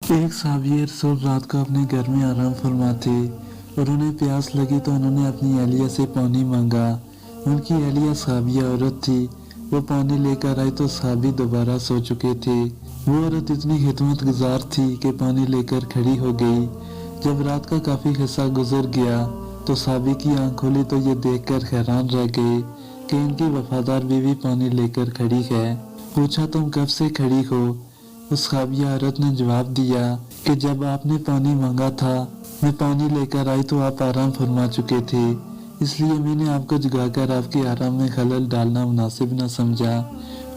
एक साहबी रसूल रात को अपने घर में आराम फरमा थे और उन्हें प्यास लगी तो उन्होंने अपनी एहलिया से पानी मांगा। उनकी एहलिया साहबिया औरत थी। वो पानी लेकर आई तो साहबी दोबारा सो चुके थे। वो औरत इतनी खिदमत गुजार थी कि पानी लेकर खड़ी हो गई। जब रात का काफी हिस्सा गुजर गया तो साहबी की आंख खोली तो ये देखकर हैरान रह गए कि इनकी वफादार बीवी पानी लेकर खड़ी है। पूछा, तुम कब से खड़ी हो? उस साहबिया औरत ने जवाब दिया कि जब आपने पानी मांगा था मैं पानी लेकर आई तो आप आराम फरमा चुके थे, इसलिए मैंने आपको जगाकर आपके आराम में खलल डालना मुनासिब न समझा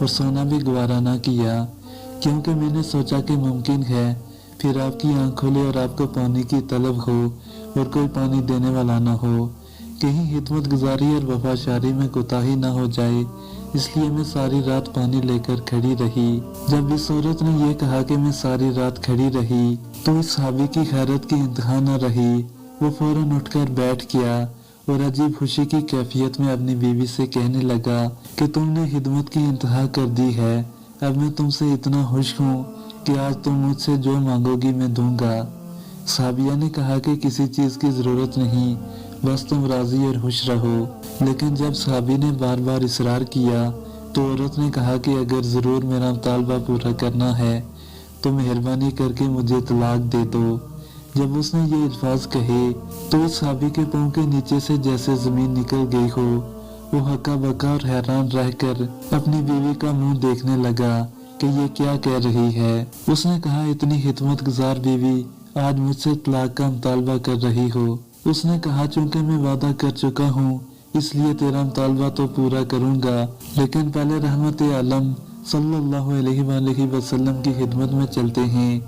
और सोना भी गवारा न किया, क्योंकि मैंने सोचा कि मुमकिन है फिर आपकी आंख खोले और आपको पानी की तलब हो और कोई पानी देने वाला न हो, कहीं खिदमत गुजारी और वफादारी में कोताही न हो जाए, इसलिए मैं सारी रात पानी लेकर खड़ी रही। जब इस औरत ने यह कहा कि मैं सारी रात खड़ी रही तो इस साहबी की खैरत की इंतहा न रही। वो फौरन उठकर बैठ गया और अजीब खुशी की कैफियत में अपनी बीवी से कहने लगा कि तुमने खिदमत की इंतहा कर दी है। अब मैं तुमसे इतना खुश हूँ कि आज तुम मुझसे जो मांगोगी मैं दूंगा। साहबिया ने कहा कि किसी चीज की जरूरत नहीं, बस तुम राजी और खुश रहो। लेकिन जब साहबी ने बार बार इसरार किया तो औरत ने कहा कि अगर जरूर मेरा मुतालबा पूरा करना है तो मेहरबानी करके मुझे तलाक दे दो। जब उसने ये अल्फाज कहे तो उस साहबी के पांव के नीचे से जैसे जमीन निकल गई हो। वो हक्का बक्का और हैरान रहकर अपनी बीवी का मुंह देखने लगा कि ये क्या कह रही है। उसने कहा, इतनी खिदमत गुजार बीवी आज मुझसे तलाक का मुतालबा कर रही हो। उसने कहा, चूंकि मैं वादा कर चुका हूँ इसलिए तेरा मुतालबा तो पूरा करूंगा, लेकिन पहले रहमत आलम सल्लल्लाहु अलैहि वसल्लम की खिदमत में चलते हैं।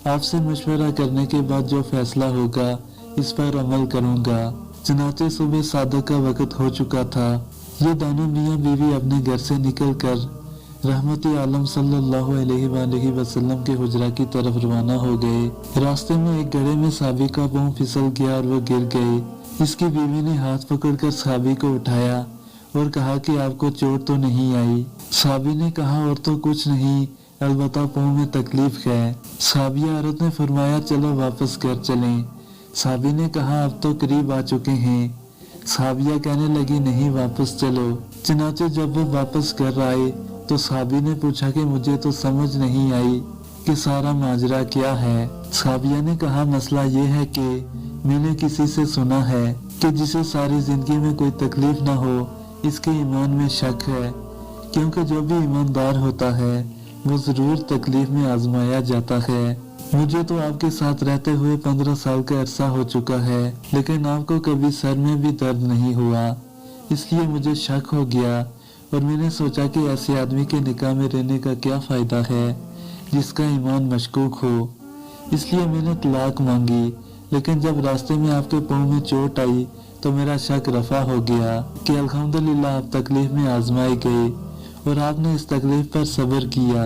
आपसे मशवरा करने के बाद जो फैसला होगा इस पर अमल करूंगा। चनाचे सुबह सादक का वक्त हो चुका था। ये दोनों मियाँ बीवी अपने घर से निकल कर रहमत आलम सल्लल्लाहु अलैहि वसल्लम के हुजरा की तरफ रवाना हो गए। रास्ते में एक गड्ढे में साहबी का पांव फिसल गया और वो गिर गए। इसकी बीवी ने हाथ पकड़कर साहबी को उठाया और कहा कि आपको चोट तो नहीं आई? साहबी ने कहा, और तो कुछ नहीं, अलबत्ता पांव में तकलीफ है। साहबिया औरत ने फरमाया, चलो वापस घर चलें। साहबी ने कहा, अब तो करीब आ चुके हैं। साहबिया कहने लगी, नहीं वापस चलो। चनाचे जब वो वापस घर आए तो साहबी ने पूछा कि मुझे तो समझ नहीं आई कि सारा माजरा क्या है। साहबिया ने कहा, मसला ये है कि मैंने किसी से सुना है कि जिसे सारी जिंदगी में कोई तकलीफ ना हो इसके ईमान में शक है, क्योंकि जो भी ईमानदार होता है वो जरूर तकलीफ में आजमाया जाता है। मुझे तो आपके साथ रहते हुए 15 साल का अरसा हो चुका है, लेकिन आपको कभी सर में भी दर्द नहीं हुआ, इसलिए मुझे शक हो गया और मैंने सोचा कि ऐसे आदमी के निकाह में रहने का क्या फायदा है जिसका ईमान मशकूक हो, इसलिए मैंने तलाक मांगी। लेकिन जब रास्ते में आपके पांव में चोट आई तो मेरा शक रफा हो गया कि अल्हम्दुलिल्लाह आप तकलीफ में आजमाए गए और आपने इस तकलीफ पर सब्र किया।